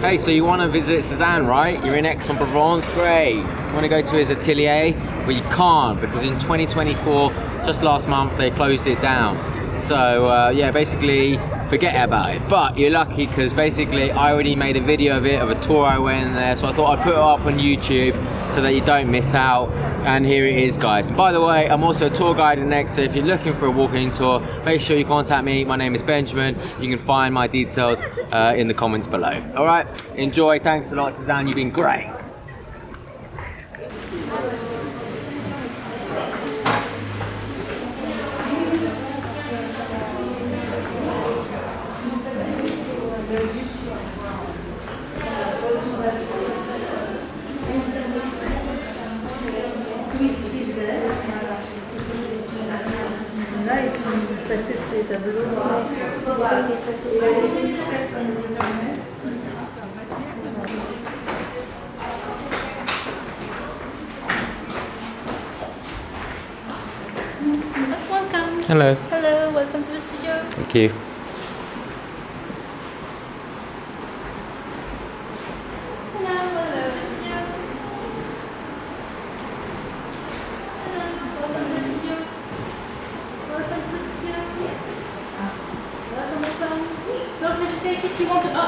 Hey, so you want to visit Cezanne, right? You're in Aix-en-Provence, great. You want to go to his atelier? Well, you can't, because in 2024, just last month, they closed it down. So yeah, basically forget about it. But you're lucky because basically I already made a video of it, of a tour I went there. So I thought I'd put it up on YouTube so that you don't miss out. And here it is, guys. And by the way, I'm also a tour guide in Aix, so if you're looking for a walking tour, make sure you contact me. My name is Benjamin. You can find my details in the comments below. All right, enjoy. Thanks a lot, Cezanne. You've been great. Là, et puis passer ces tableaux. Welcome. Hello. Hello, welcome to the studio. Thank you. Hello, hello, the studio. Hello, welcome to the studio. Welcome to the studio. Welcome. Don't hesitate if you want to. Oh.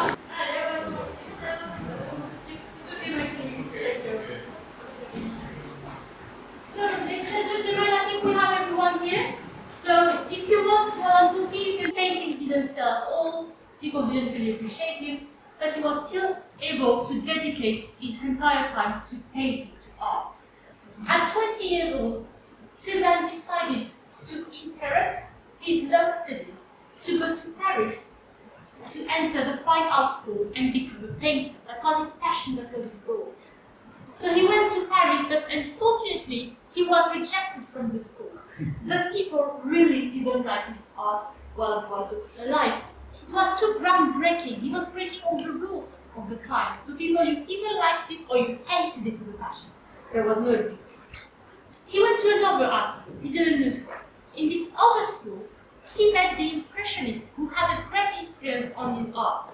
So, ladies and gentlemen, I think we have everyone here. So, if you want to keep the paintings didn't sell at all, people didn't really appreciate him, but he was still able to dedicate his entire time to painting, to art. At 20 years old, Cezanne decided to interrupt his law studies, to go to Paris, to enter the fine art school and become a painter. That was his passion, that was his goal. So he went to Paris, but unfortunately, he was rejected from the school. The people really didn't like his art while he was alive. It was too groundbreaking. He was breaking all the rules of the time. So people, you either liked it or you hated it with a passion. There was no in between. He went to another art school. He didn't know school. In this other school, he met the Impressionists who had a great influence on his art.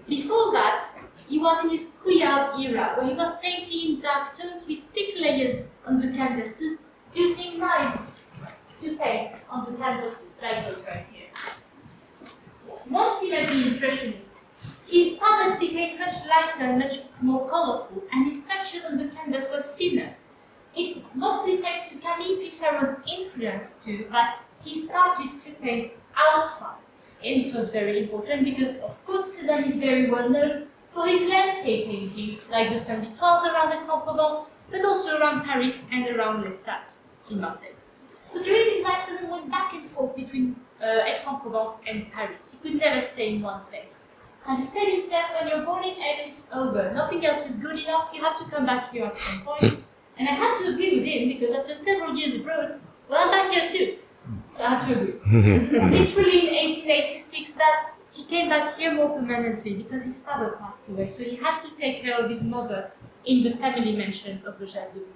Before that, he was in his Couillard era, where he was painting in dark tones with thick layers on the canvases, using knives to paint on the canvases, like those right here. Once he met the Impressionists, his palette became much lighter and much more colorful, and his touches on the canvas were thinner. It's mostly thanks to Camille Pissarro's influence too that he started to paint outside. And it was very important because, of course, Cezanne is very well known for his landscape paintings, like the Saint-Victoires around Aix-en-Provence, but also around Paris and around Lestat in Marseille. So during his life, Cezanne went back and forth between Aix-en-Provence and Paris. He could never stay in one place. As he said himself, when you're born in Aix, it's over. Nothing else is good enough. You have to come back here at some point. And I had to agree with him because after several years abroad, well, I'm back here too. So I have to agree. It's really in 1886 that he came back here more permanently because his father passed away. So he had to take care of his mother in the family mansion of the Chasse de Buffon.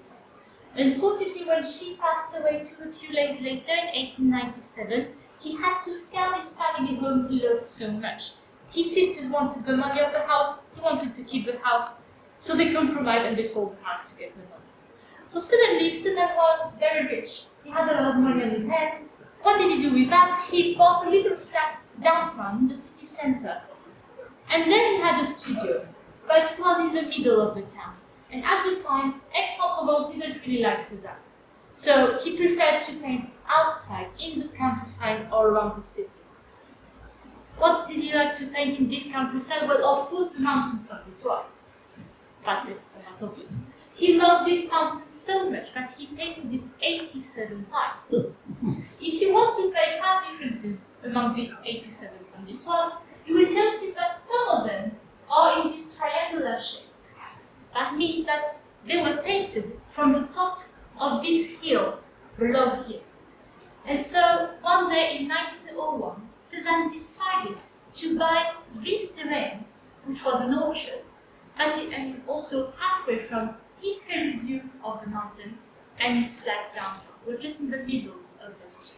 Unfortunately, when she passed away a few days later in 1897, he had to sell his family home he loved so much. His sisters wanted the money of the house, he wanted to keep the house, so they compromised and they sold the house to get the money. So suddenly, Cezanne was very rich. He had a lot of money on his hands. What did he do with that? He bought a little flat downtown in the city center. And then he had a studio, but it was in the middle of the town. And at the time, Aix-en-Provence didn't really like Cezanne. So he preferred to paint outside, in the countryside or around the city. What did he like to paint in this countryside? Well, of course, the mountains of Saint-Victoire. That's it, that's obvious. He loved this mountain so much that he painted it 87 times. If you want to play card differences among the 87 Saint-Victoires, you will notice that some of them are in this triangular shape. That means that they were painted from the top of this hill, below here. And so, one day in 1901, Cezanne decided to buy this terrain, which was an orchard, and is also halfway from his favorite view of the mountain and his flat downtown. We're just in the middle of those two.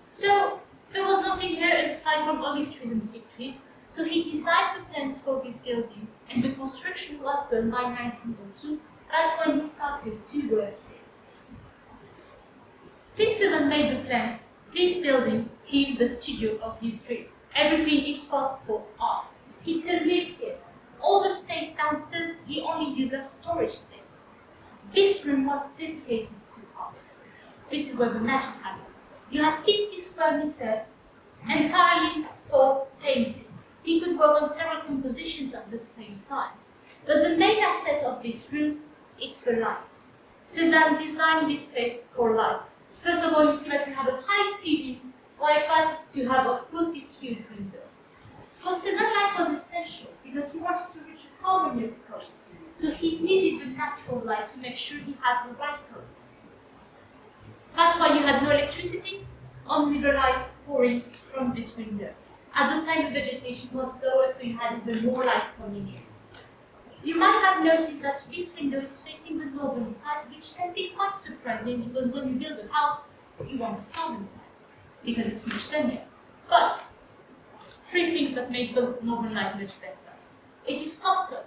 So there was nothing here aside from olive trees and fig trees, so he designed the plans for this building and the construction was done by 1902. That's when he started to work here. Since Cezanne made the plans, this building is the studio of his dreams. Everything is thought for art. He can live here. All the space downstairs, he only uses storage space. This room was dedicated to art. This is where the magic happens. You have 50 square meters entirely for painting. He could work on several compositions at the same time. But the main asset of this room, it's the light. Cezanne designed this place for light. First of all, you see that we have a high ceiling, while it wanted to have, of course, this huge window. For Cezanne, light was essential because he wanted to reach a harmony of colors. So he needed the natural light to make sure he had the right colors. That's why you had no electricity, only the light pouring from this window. At the time, the vegetation was lower, so you had even more light coming in. You might have noticed that this window is facing the northern side, which can be quite surprising because when you build a house, you want the southern side because it's much thinner. But three things that make the northern light much better. It is softer,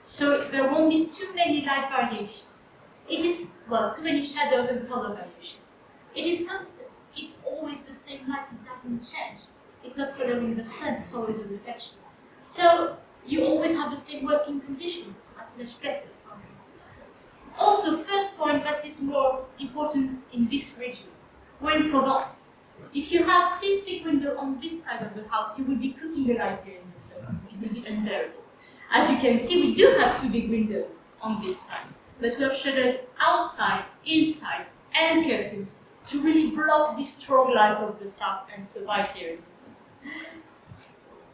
so there won't be too many light variations. It is, well, too many shadows and color variations. It is constant. It's always the same light. It doesn't change. It's not following the sun. It's always a reflection. So you always have the same working conditions. So that's much better for you. Also, third point that is more important in this region. We're in Provence. If you have this big window on this side of the house, you would be cooking alive here in the sun. It will be unbearable. As you can see, we do have two big windows on this side, but we have shutters outside, inside, and curtains to really block the strong light of the south and survive here in the sun.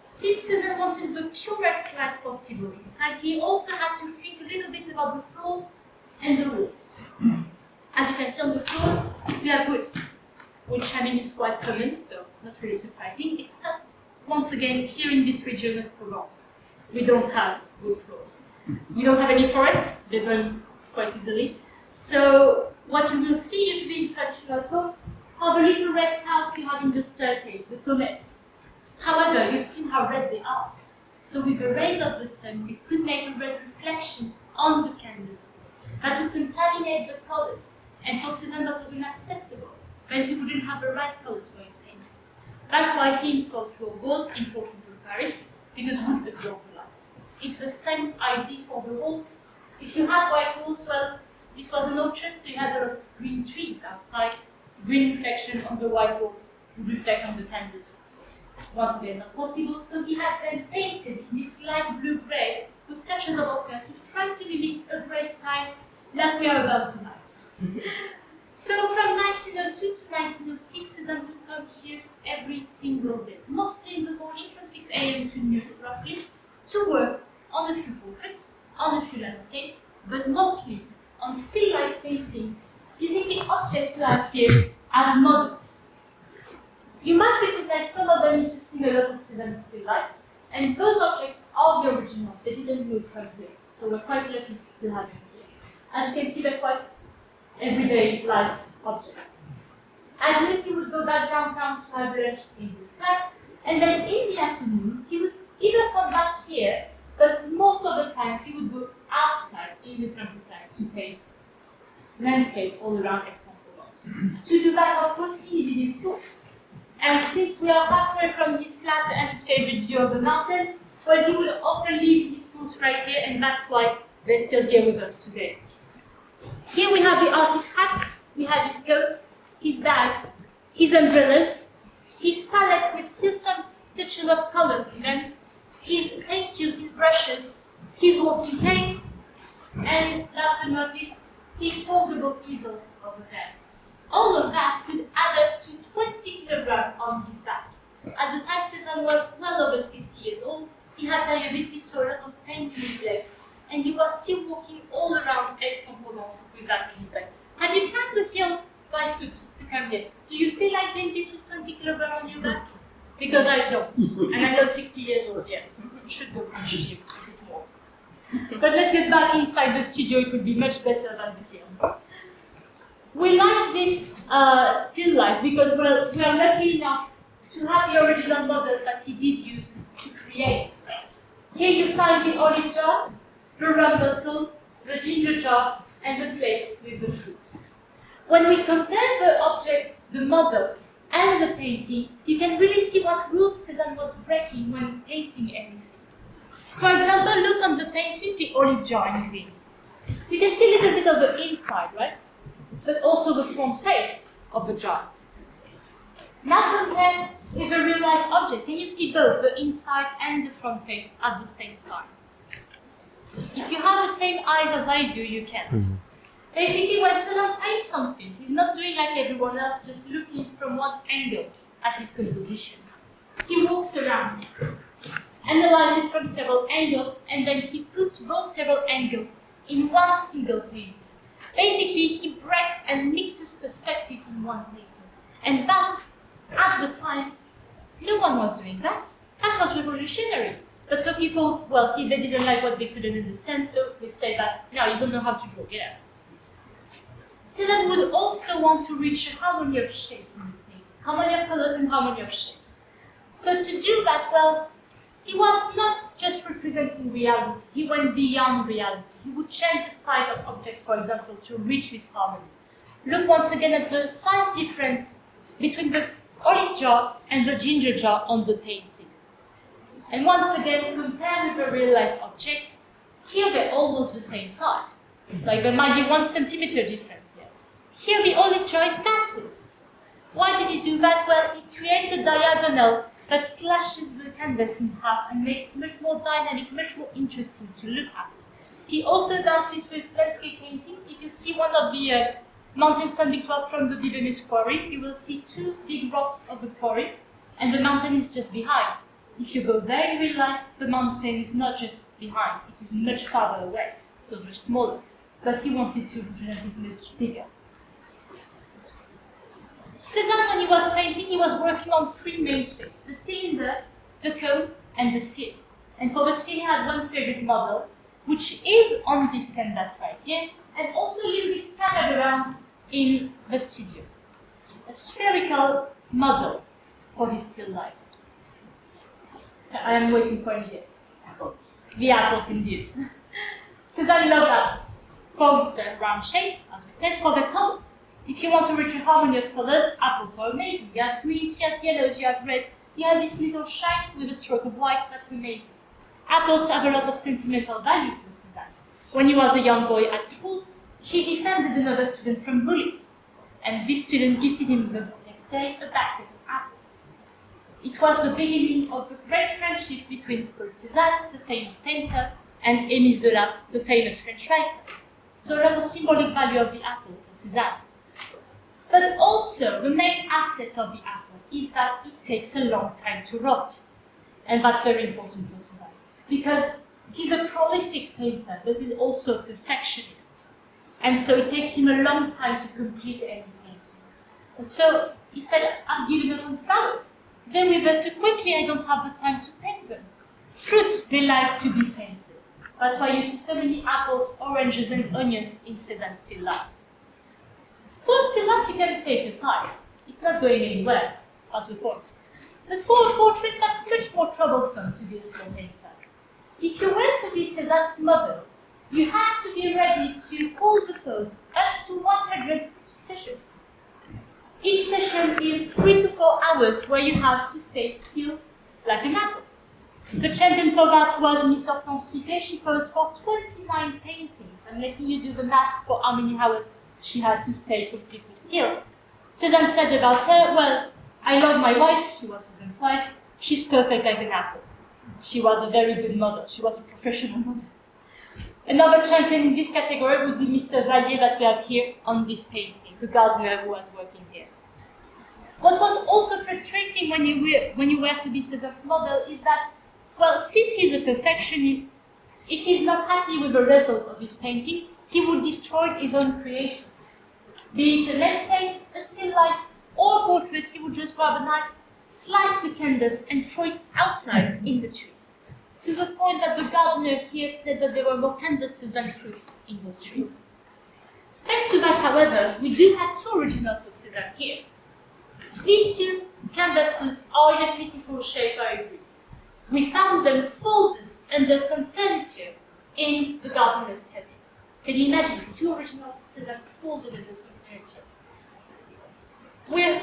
Since Cezanne wanted the purest light possible inside, he also had to think a little bit about the floors and the roofs. As you can see on the floor, we have wood, which I mean is quite common, so not really surprising, except once again here in this region of Provence, we don't have wood floors. We don't have any forests, they burn quite easily. So what you will see usually in traditional homes are the little red tiles you have in the staircase, the comets. However, you've seen how red they are. So with the rays of the sun, we could make a red reflection on the canvases that would contaminate the colors, and for Cezanne that was unacceptable. Then he wouldn't have the right colors for his paintings. That's why he installed floorboards imported from Paris, because wood absorb the light. It's the same idea for the walls. If you had white walls, well, this was an orchard, so you had a lot of green trees outside. Green reflection on the white walls would reflect on the canvas. Once again, not possible, so he had them painted in this light blue-gray with touches of ochre to try to mimic a grey sky like we are about tonight. So from 1902 to 1906, Cezanne would come here every single day, mostly in the morning from 6 a.m. to noon, roughly, to work on a few portraits, on a few landscapes, but mostly on still life paintings, using the objects you have here as models. You might recognize some of them if you've seen a lot of Cezanne's still lifes, and those objects are the originals. They didn't move from here, so we're quite lucky to still have them here. As you can see, they're quite everyday life objects. And then he would go back downtown to have lunch in his flat, and then in the afternoon, he would either come back here, but most of the time he would go outside in the countryside to paint landscape all around Aix-en-Provence. To do that, of course, he needed his tools. And since we are halfway from his flat and his favorite view of the mountain, well, he would often leave his tools right here, and that's why they're still here with us today. Here we have the artist's hats, we have his coats, his bags, his umbrellas, his palette with still some touches of colors in them, his paint tubes, his brushes, his walking cane, and last but not least, his foldable easels over there. All of that could add up to 20 kilograms on his back. At the time Cezanne was well over 60 years old, he had diabetes, so a lot of pain in his legs, and he was still walking all around Aix-en-Provence with that in his back. Have you planned to kill by foot to come here? Do you feel like doing this with 20 kilograms on your back? Because I don't, and I'm not 60 years old yet. You should go to the gym a bit more. But let's get back inside the studio, it would be much better than the film. We like this still life because we are lucky enough to have the original models that he did use to create it. Here you find the olive jar, the rum bottle, the ginger jar, and the plate with the fruits. When we compare the objects, the models, and the painting, you can really see what rules Cezanne was breaking when painting anything. For example, look on the painting, the olive jar in green. You can see a little bit of the inside, right? But also the front face of the jar. Now compare with a real-life object. Can you see both the inside and the front face at the same time? If you have the same eyes as I do, you can't. Basically, when Cezanne paints something, he's not doing like everyone else, just looking from one angle at his composition. He walks around it, analyzes it from several angles, and then he puts those several angles in one single painting. Basically, he breaks and mixes perspective in one painting. And that, at the time, no one was doing that. That was revolutionary. But so people, well, they didn't like what they couldn't understand, so they say that, no, you don't know how to draw, get out. Cezanne would also want to reach a harmony of shapes in his paintings, harmony of colors and harmony of shapes. So to do that, well, he was not just representing reality, he went beyond reality. He would change the size of objects, for example, to reach this harmony. Look once again at the size difference between the olive jar and the ginger jar on the painting. And once again, compare with the real-life objects. Here they're almost the same size. Like there might be 1 centimeter difference here. Here the olive jar is massive. Why did he do that? Well, he creates a diagonal that slashes the canvas in half and makes it much more dynamic, much more interesting to look at. He also does this with landscape paintings. If you see one of the Mountain Saint-Victoire from the Bibemus quarry, you will see 2 big rocks of the quarry, and the mountain is just behind. If you go there in real life, the mountain is not just behind, it is much farther away, so much smaller. But he wanted to represent it much bigger. Cezanne, when he was painting, he was working on 3 main shapes: the cylinder, the cone, and the sphere. And for the sphere, he had one favorite model, which is on this canvas right here, and also a little bit scattered around in the studio. A spherical model for his still lifes. I am waiting for you, yes. Apple. The apples, indeed. Cezanne loved apples. For the round shape, as we said, for the colors. If you want to reach a harmony of colors, apples are amazing. You have greens, you have yellows, you have reds. You have this little shine with a stroke of white, that's amazing. Apples have a lot of sentimental value for Cezanne. When he was a young boy at school, he defended another student from bullies. And this student gifted him the next day a basket of apples. It was the beginning of the great friendship between Paul Cézanne, the famous painter, and Émile Zola, the famous French writer. So a lot of symbolic value of the apple for Cézanne. But also, the main asset of the apple is that it takes a long time to rot. And that's very important for Cézanne. Because he's a prolific painter, but he's also a perfectionist. And so it takes him a long time to complete any painting. And so he said, I'm giving up on flowers. They wither too quickly, I don't have the time to paint them. Fruits, they like to be painted. That's why you see so many apples, oranges, and onions in Cezanne's still lifes. For a still life, you can take your time. It's not going anywhere, that's the point. But for a portrait, that's much more troublesome to be a slow painter. If you were to be Cezanne's model, you have to be ready to hold the pose up to 100 sessions. Each session is 3 to 4 hours where you have to stay still like an apple. The champion for that was Miss Hortense Fité. She posed for 29 paintings. I'm letting you do the math for how many hours she had to stay completely still. Cezanne said about her, well, I love my wife, she was Cezanne's wife, she's perfect like an apple. She was a very good model, she was a professional model. Another champion in this category would be Mr. Vallier that we have here on this painting, the gardener who was working here. What was also frustrating when you were to be Cezanne's model is that, well, since he's a perfectionist, if he's not happy with the result of his painting, he would destroy his own creation. Be it a landscape, a still life, or a portrait, he would just grab a knife, slice the canvas, and throw it outside in the trees. To the point that the gardener here said that there were more canvases than fruits in those trees. Thanks to that, however, we do have 2 originals of Cezanne here. These 2 canvases are in a beautiful shape, I agree. We found them folded under some furniture in the gardener's cabin. Can you imagine the two originals of Cezanne folded under some furniture? We're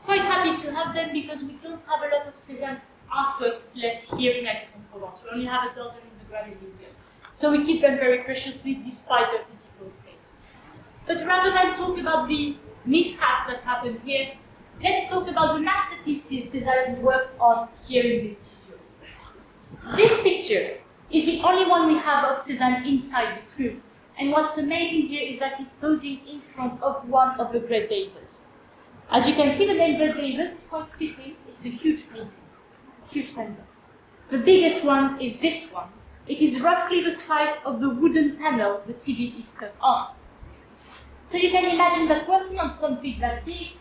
quite happy to have them because we don't have a lot of Cezanne's artworks left here in Aix-en-Provence. We only have a dozen in the Granite Museum. So we keep them very preciously despite their beautiful things. But rather than talk about the mishaps that happened here, let's talk about the masterpieces Cezanne worked on here in this studio. This picture is the only one we have of Cezanne inside this room. And what's amazing here is that he's posing in front of one of the Great Davis. As you can see, the name Great Davis is quite fitting. It's a huge painting, huge canvas. The biggest one is this one. It is roughly the size of the wooden panel the TV is stuck on. So you can imagine that working on something that big,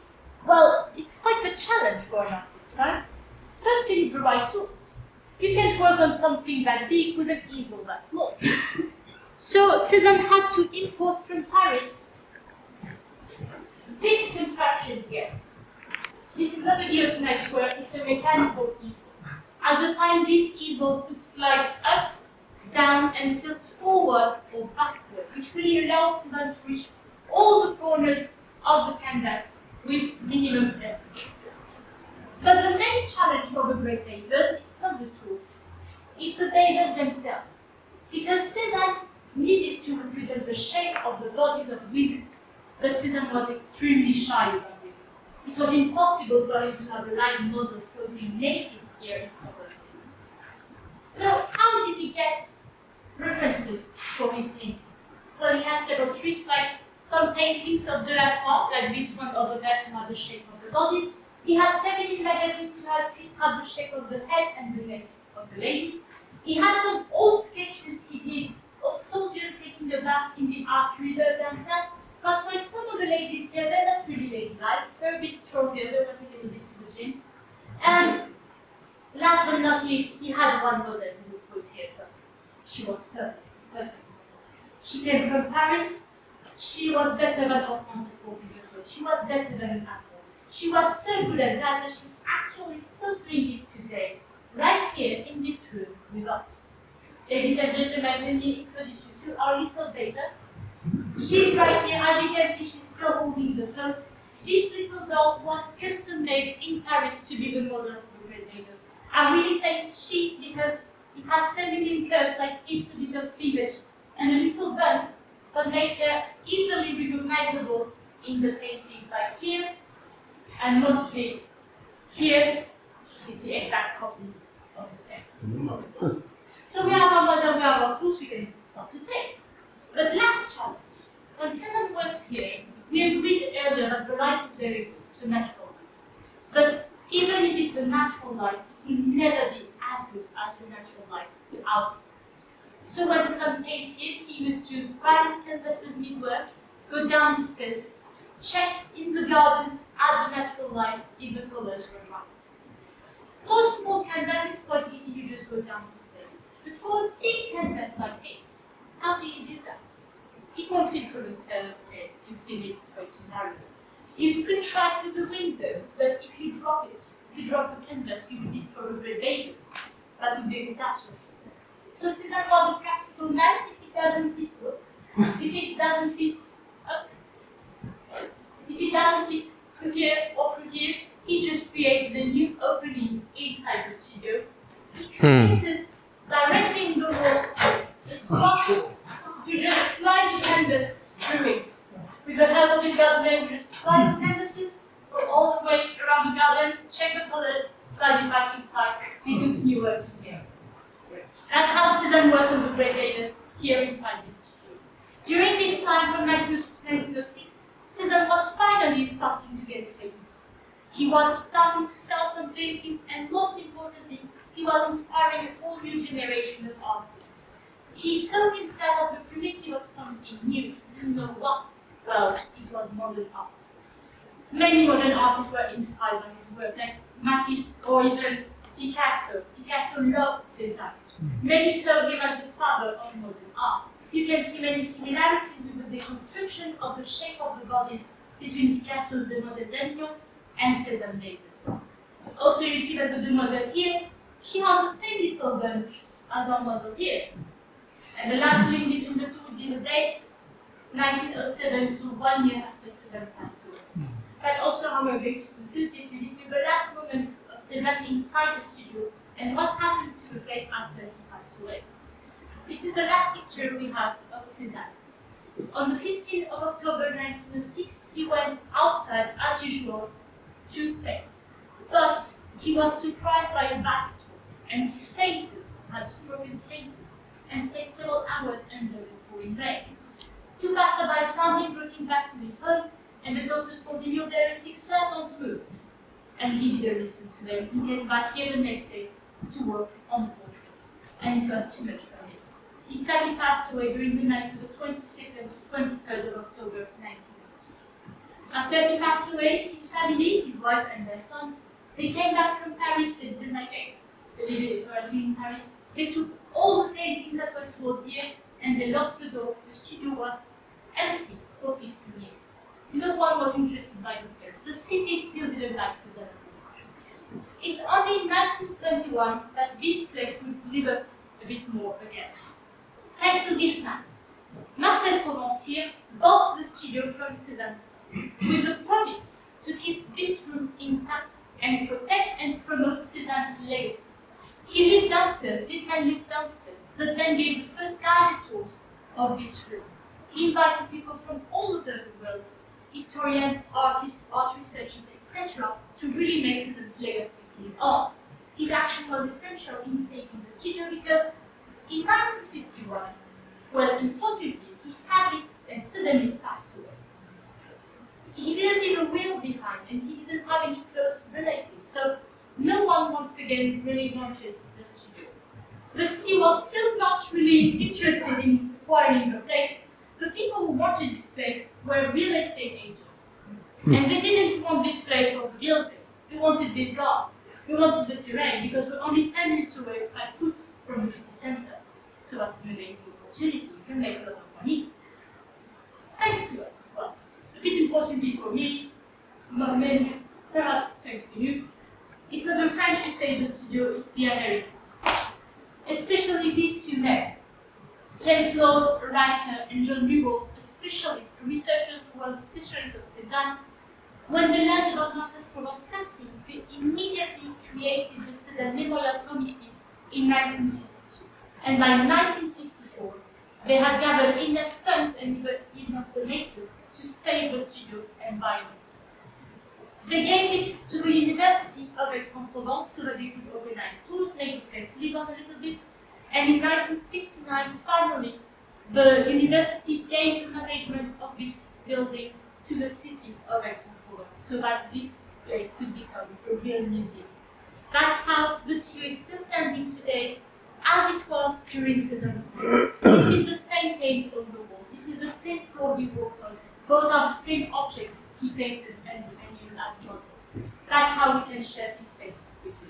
well, it's quite a challenge for an artist, right? First, you need the right tools. You can't work on something that big with an easel that small. So Cezanne had to import from Paris this contraption here. This is not a guillotine square, it's a mechanical easel. At the time, this easel could slide up, down, and tilt forward or backward, which really allowed Cezanne to reach all the corners of the canvas with minimum effort. But the main challenge for the Great Davis is not the tools, it's the Davis themselves. Because Cezanne needed to represent the shape of the bodies of women, but Cezanne was extremely shy about it. It was impossible for him to have a live model posing naked here in front of him. So how did he get references for his paintings? Well, he had several tricks, like some paintings of Delacroix, like this one over there, to have the shape of the bodies. He had feminine magazine to have the shape of the head and the neck of the ladies. He had some old sketches he did of soldiers taking a bath in the Arc River downtown. Because when some of the ladies here, they're not really ladylike, they're a bit stronger, they want to get a bit to the gym. And last but not least, he had one model who was here for him. She was perfect. She came from Paris. She was better than Hortense at 40 years. She was better than an apple. She was so good at that she's actually still doing it today, right here in this room with us. Ladies and gentlemen, let me introduce you to our little Beta. She's right here. As you can see, she's still holding the clothes. This little doll was custom made in Paris to be the model of the Great Davis. I'm really saying she because it has feminine curves like hips, a bit of cleavage, and a little bun that makes her easily recognizable in the paintings like here, and mostly here. It's the exact copy of the face. So we have our model, we have our tools, we can start to paint. But last challenge. When Cezanne works here, we agreed earlier that the light is very good, it's the natural light. But even if it's the natural light, it will never be as good as the natural light outside. So when Cezanne paints here, he used to grab his canvases mid-work, go down the stairs, check in the gardens at the natural light if the colors were right. For small canvases, it's quite easy, you just go down the stairs. But for a big canvas like this, how do you do that? It won't fit from a staircase, you've seen it, it's way too narrow. You could try through the windows, but if you drop the canvas, you will destroy the Great Davis. That would be a catastrophe. So Cezanne was a practical man. If it doesn't fit up, if it doesn't fit up, if it doesn't fit through here or through here, he just created a new opening inside the studio. He created directly in the wall a spot to just slide the canvas through it. With the help of his gardener, we just slide the canvases, go all the way around the garden, check the colors, slide it back inside, and continue working here. That's how Cezanne worked on the Great Davis here inside this studio. During this time, from 1902 to 1906, Cezanne was finally starting to get famous. He was starting to sell some paintings, and most importantly, he was inspiring a whole new generation of artists. He saw himself as the primitive of something new. He didn't know what. Well, it was modern art. Many modern artists were inspired by his work, like Matisse or even Picasso. Picasso loved Cezanne. Many saw him as the father of modern art. You can see many similarities with the deconstruction of the shape of the bodies between Picasso's Demoiselle d'Avignon and Cezanne Davis. Also, you see that the Demoiselle here, she has the same little bun as our model here. And the last link between the two would be the date, 1907, so 1 year after Cezanne passed away. That's also how we're going to conclude this visit with the last moments of Cezanne inside the studio and what happened to the place after he passed away. This is the last picture we have of Cezanne. On the 15th of October 1906, he went outside as usual to paint. But he was surprised by a bad storm and he fainted, had a stroke and fainted, and stayed several hours under the pouring rain. Two passersby found him, brought him back to his home, and the doctors told him, "You're very sick, sir, don't move." And he didn't listen to them. He came back here the next day to work on the portrait, and it was too much for him. He sadly passed away during the night of the 22nd to 23rd of October 1906. After he passed away, his family, his wife and their son, they came back from Paris. They didn't like Aix. They were living in Paris. They took all the painting that was stored here and they locked the door. The studio was empty for 15 years. No one was interested by the place. The city still didn't like Cezanne. It's only in 1921 that this place would live up a bit more again. Thanks to this man, Marcel Provence here bought the studio from Cezanne's with the promise to keep this room intact and protect and promote Cezanne's legacy. He lived downstairs, this man lived downstairs, but then gave the first guided tours of this room. He invited people from all over the world, historians, artists, art researchers, etc., to really make Cezanne's legacy live on. His action was essential in saving the studio because in 1951, well, unfortunately, he sadly and suddenly passed away. He didn't leave a will behind and he didn't have any close relatives, so no one once again really wanted the studio. The city was still not really interested in acquiring the place. The people who wanted this place were real estate agents. And they didn't want this place for the building. They wanted this garden. They wanted the terrain because we're only 10 minutes away by foot from the city center. So that's an amazing opportunity. You can make a lot of money. Thanks to us. Well, a bit unfortunately for me, maybe perhaps thanks to you, it's not the French who saved the studio, it's the Americans. Especially these two men. James Lord, a writer, and John Rewald, a specialist, a researcher who was a specialist of Cezanne. When they learned about Marcel Provence's passing, they immediately created the Cezanne Memorial Committee in 1952. And by 1954, they had gathered enough funds and even enough donators to save the studio and buy it. They gave it to the University of Aix-en-Provence so that they could organize tours, make the place live on a little bit. And in 1969, finally, the university gave the management of this building to the city of Aix-en-Provence so that this place could become a real museum. That's how the studio is still standing today, as it was during Cezanne's time. This is the same paint on the walls. This is the same floor he walked on. Those are the same objects he painted and used as models. That's how we can share this space with you.